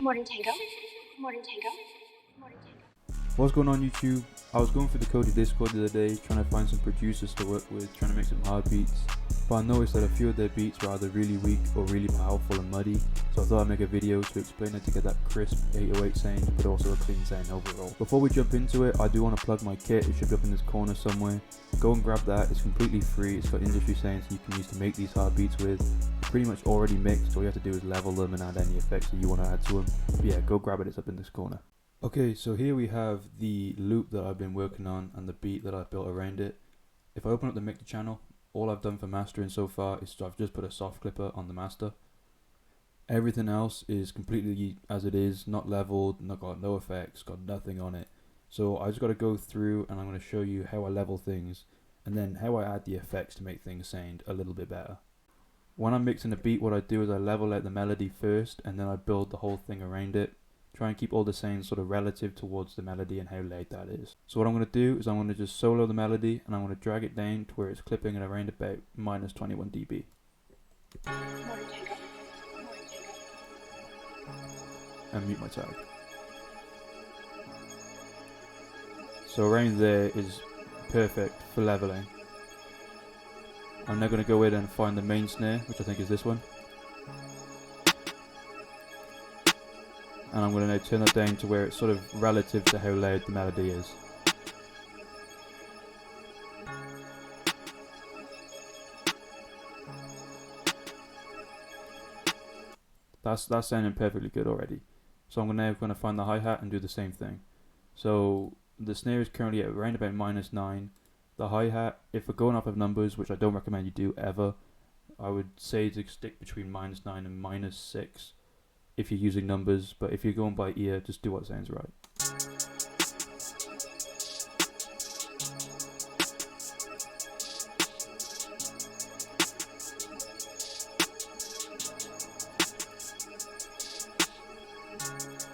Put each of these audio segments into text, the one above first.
Morning tango. Morning tango. Morning tango. What's going on YouTube? I was going through the Cody Discord the other day trying to find some producers to work with, trying to make some hard beats, but I noticed that a few of their beats were either really weak or really powerful and muddy, so I thought I'd make a video to explain it to get that crisp 808 sound but also a clean sound overall. Before we jump into it, I do want to plug my kit. It should be up in this corner somewhere. Go and grab that, it's completely free, it's got industry sounds you can use to make these hard beats with. They're pretty much already mixed, all you have to do is level them and add any effects that you want to add to them. But yeah, go grab it, it's up in this corner. Okay, so here we have the loop that I've been working on and the beat that I've built around it. If I open up the mixer channel, all I've done for mastering so far is I've just put a soft clipper on the master. Everything else is completely as it is, not leveled, got no effects, got nothing on it. So I just got to go through and I'm going to show you how I level things and then how I add the effects to make things sound a little bit better. When I'm mixing a beat, what I do is I level out the melody first and then I build the whole thing around it. Try and keep all the sounds sort of relative towards the melody and how loud that is. So what I'm going to do is I'm going to just solo the melody and I'm going to drag it down to where it's clipping at around about minus 21 dB. And mute my tag. So around there is perfect for leveling. I'm now going to go in and find the main snare, which I think is this one. And I'm going to now turn that down to where it's sort of relative to how loud the melody is. That's sounding perfectly good already. So I'm now going to find the hi-hat and do the same thing. So the snare is currently at around about -9. The hi-hat, if we're going off of numbers, which I don't recommend you do ever, I would say to stick between -9 and -6. If you're using numbers, but if you're going by ear, just do what sounds right.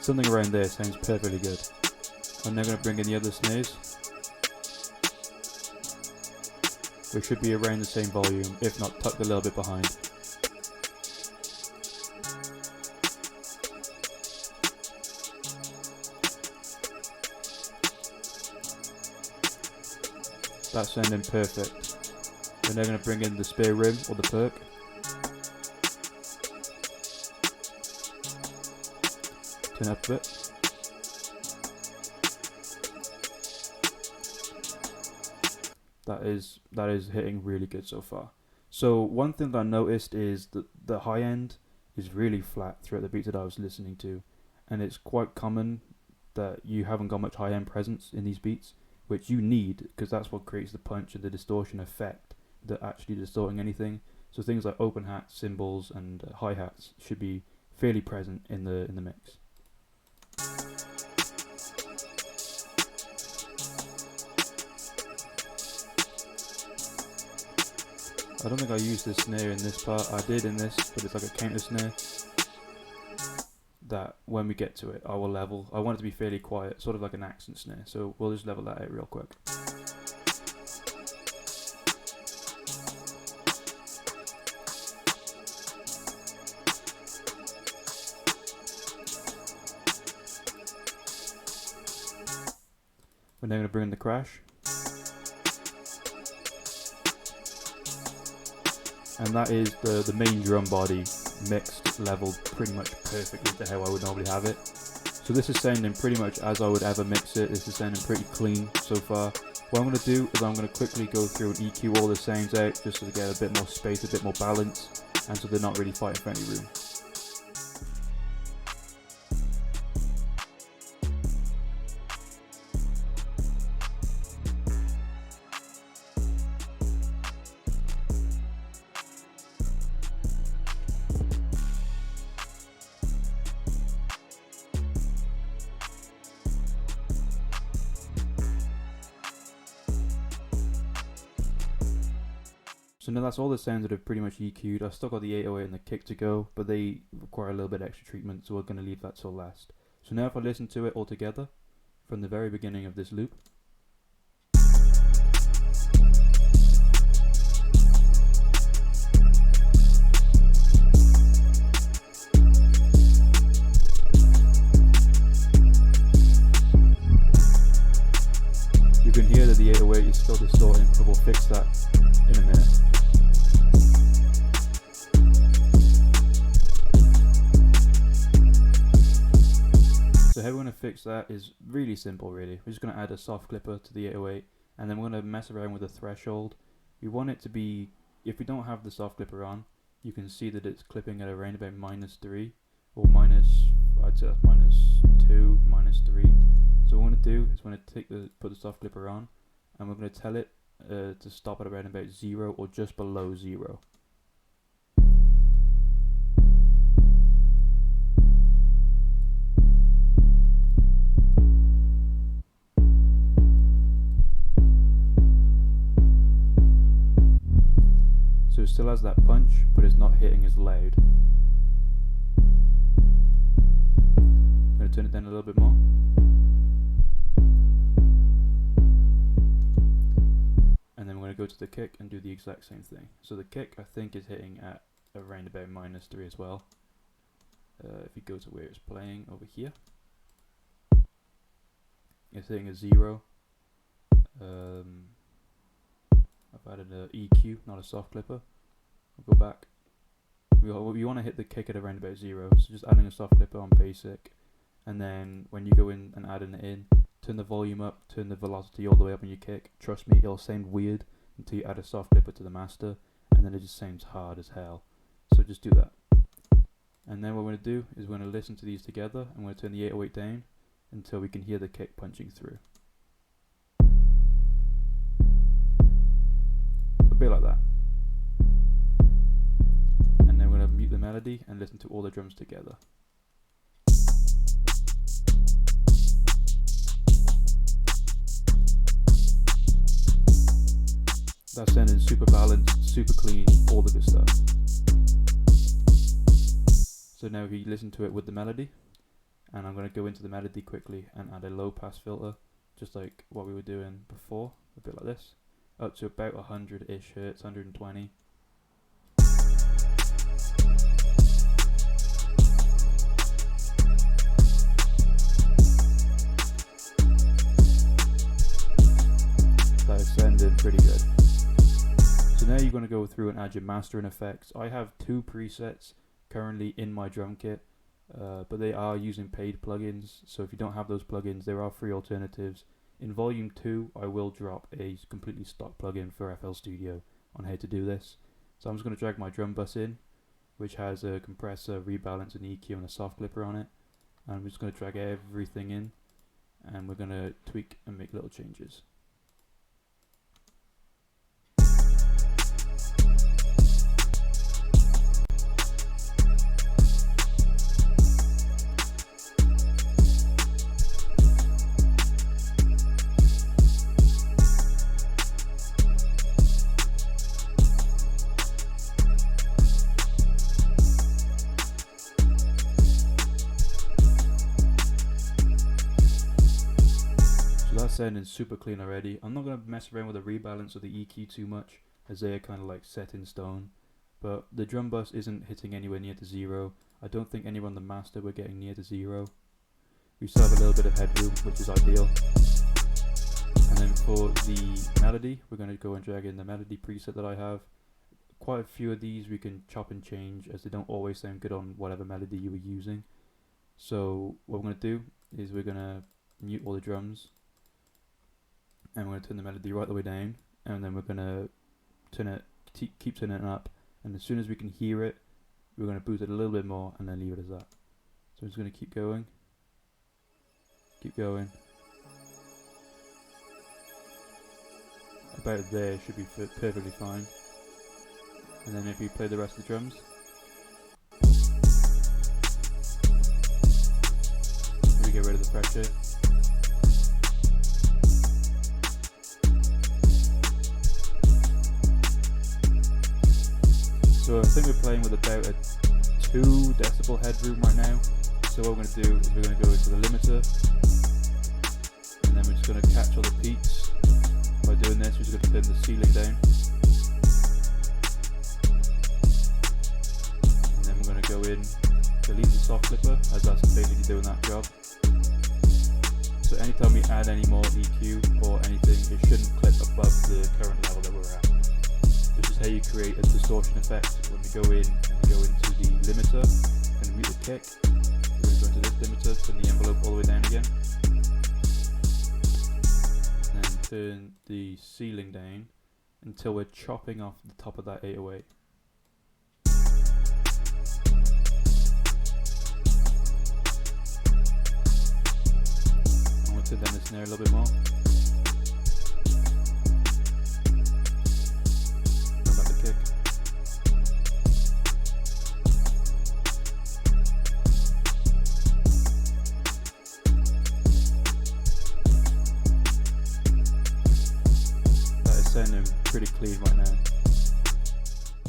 Something around there sounds perfectly good. I'm now going to bring in the other snares. They should be around the same volume, if not tucked a little bit behind. That's sounding perfect. We're now going to bring in the spare rim or the perk. Turn up a bit. That is hitting really good so far. So one thing that I noticed is that the high end is really flat throughout the beats that I was listening to, and it's quite common that you haven't got much high end presence in these beats, which you need because that's what creates the punch and the distortion effect that actually distorting anything. So things like open hats, cymbals, and hi-hats should be fairly present in the mix. I don't think I used this snare in this part. I did in this, but it's like a counter snare that when we get to it I will level. I want it to be fairly quiet, sort of like an accent snare, so we'll just level that out real quick. We're now going to bring in the crash, and that is the main drum body mixed, leveled pretty much perfectly to how I would normally have it. So this is sounding pretty much as I would ever mix it. This is sounding pretty clean so far. What I'm going to do is I'm going to quickly go through and EQ all the sounds out just to get a bit more space, a bit more balance, and so they're not really fighting for any room. So now that's all the sounds that have pretty much EQ'd. I've still got the 808 and the kick to go, but they require a little bit extra treatment, so we're going to leave that till last. So now if I listen to it all together, from the very beginning of this loop. how we're going to fix that is really simple really. We're just going to add a soft clipper to the 808, and then we're going to mess around with the threshold. We want it to be, if we don't have the soft clipper on, you can see that it's clipping at around about -3 or I'd say that's -2, -3. So what we're going to do is we're going to put the soft clipper on, and we're going to tell it to stop at around about 0 or just below 0. So it still has that punch, but it's not hitting as loud. I'm going to turn it down a little bit more. And then we're going to go to the kick and do the exact same thing. So the kick, I think, is hitting at around about -3 as well. If you go to where it's playing over here, it's hitting a 0. I've added an EQ, not a soft clipper. I'll go back. We want to hit the kick at around about 0, so just adding a soft clipper on basic, and then when you go in and adding it in, turn the volume up, turn the velocity all the way up on your kick. Trust me, it'll sound weird until you add a soft clipper to the master, and then it just sounds hard as hell. So just do that. And then what we're going to do is we're going to listen to these together, and we're going to turn the 808 down until we can hear the kick punching through. A bit like that. And then we're going to mute the melody and listen to all the drums together. That's sounding super balanced, super clean, all the good stuff. So now if you listen to it with the melody, and I'm going to go into the melody quickly and add a low pass filter, just like what we were doing before, a bit like this, up to about 100-ish hertz, 120. That is sounding pretty good. So now you're going to go through and add your mastering effects. I have 2 presets currently in my drum kit, but they are using paid plugins, so if you don't have those plugins, there are free alternatives. In volume 2 I will drop a completely stock plugin for FL Studio on how to do this. So I'm just going to drag my drum bus in, which has a compressor, rebalance, and EQ and a soft clipper on it, and I'm just going to drag everything in, and we're going to tweak and make little changes. That's sounding super clean already. I'm not going to mess around with the rebalance or the EQ too much, as they are kind of like set in stone. But the drum bus isn't hitting anywhere near to 0. I don't think anywhere on the master we're getting near to 0. We still have a little bit of headroom, which is ideal. And then for the melody, we're going to go and drag in the melody preset that I have. Quite a few of these we can chop and change, as they don't always sound good on whatever melody you were using. So what we're going to do is we're going to mute all the drums, and we're going to turn the melody right the way down, and then we're going to keep turning it up, and as soon as we can hear it, we're going to boost it a little bit more and then leave it as that. So I'm just going to keep going. About there should be perfectly fine. And then if we play the rest of the drums, we get rid of the pressure. So I think we're playing with about a 2 decibel headroom right now. So what we're going to do is we're going to go into the limiter, and then we're just going to catch all the peaks. By doing this, we're just going to turn the ceiling down, and then we're going to go in, delete the soft clipper, as that's basically doing that job. So anytime we add any more EQ or anything, it shouldn't clip above the current level that we're at. This is how you create a distortion effect. When we go in and go into the limiter and mute the kick, we're going to go into this limiter, turn the envelope all the way down again. And turn the ceiling down until we're chopping off the top of that 808. And we'll turn down the snare a little bit more. Turn back the kick. Sounding pretty clean right now.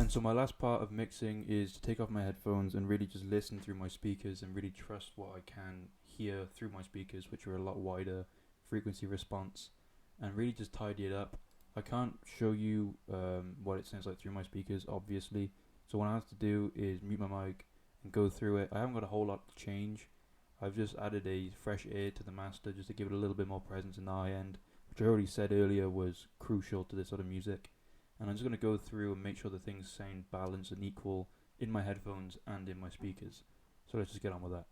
And so my last part of mixing is to take off my headphones and really just listen through my speakers and really trust what I can hear through my speakers, which are a lot wider frequency response, and really just tidy it up. I can't show you what it sounds like through my speakers, obviously, so what I have to do is mute my mic and go through it. I haven't got a whole lot to change. I've just added a fresh ear to the master just to give it a little bit more presence in the high end, which I already said earlier was crucial to this sort of music. And I'm just going to go through and make sure that things sound balanced and equal in my headphones and in my speakers. So let's just get on with that.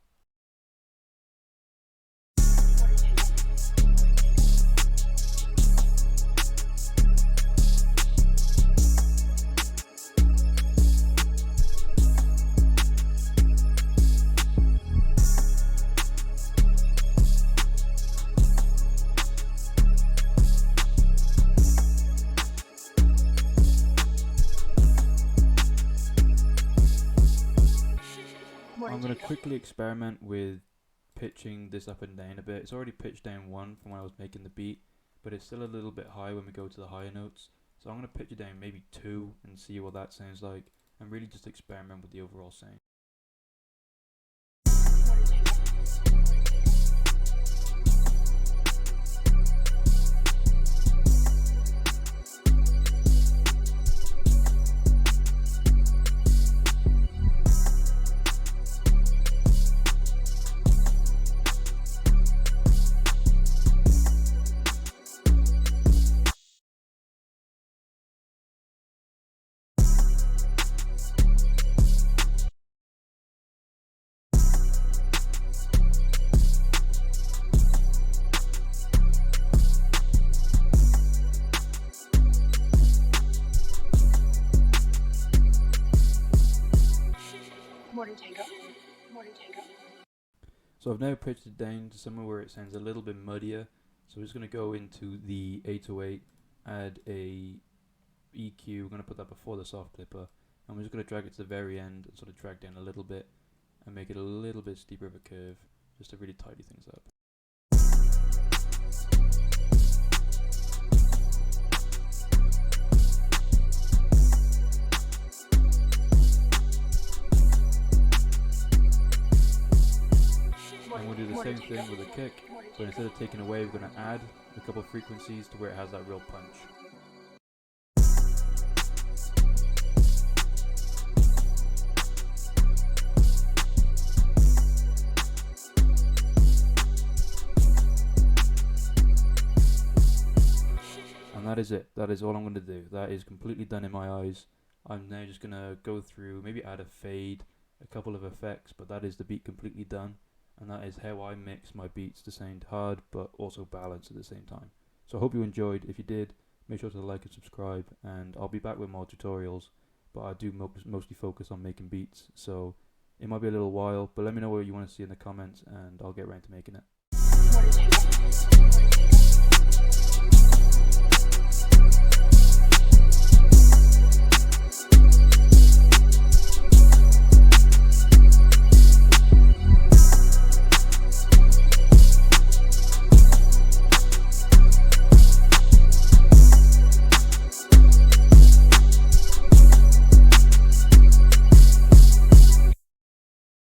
I'm going to quickly experiment with pitching this up and down a bit. It's already pitched down 1 from when I was making the beat, but it's still a little bit high when we go to the higher notes. So I'm going to pitch it down maybe 2 and see what that sounds like, and really just experiment with the overall sound. So I've now pitched it down to somewhere where it sounds a little bit muddier. So we're just going to go into the 808, add a EQ. We're going to put that before the soft clipper, and we're just going to drag it to the very end and sort of drag down a little bit and make it a little bit steeper of a curve, just to really tidy things up. And we'll do the same thing with the kick, but instead of taking away, we're going to add a couple of frequencies to where it has that real punch. And that is it. That is all I'm going to do. That is completely done in my eyes. I'm now just going to go through, maybe add a fade, a couple of effects, but that is the beat completely done. And that is how I mix my beats to sound hard but also balanced at the same time. So I hope you enjoyed. If you did, make sure to like and subscribe, and I'll be back with more tutorials, but I do mostly focus on making beats, so it might be a little while, but let me know what you want to see in the comments and I'll get around to making it.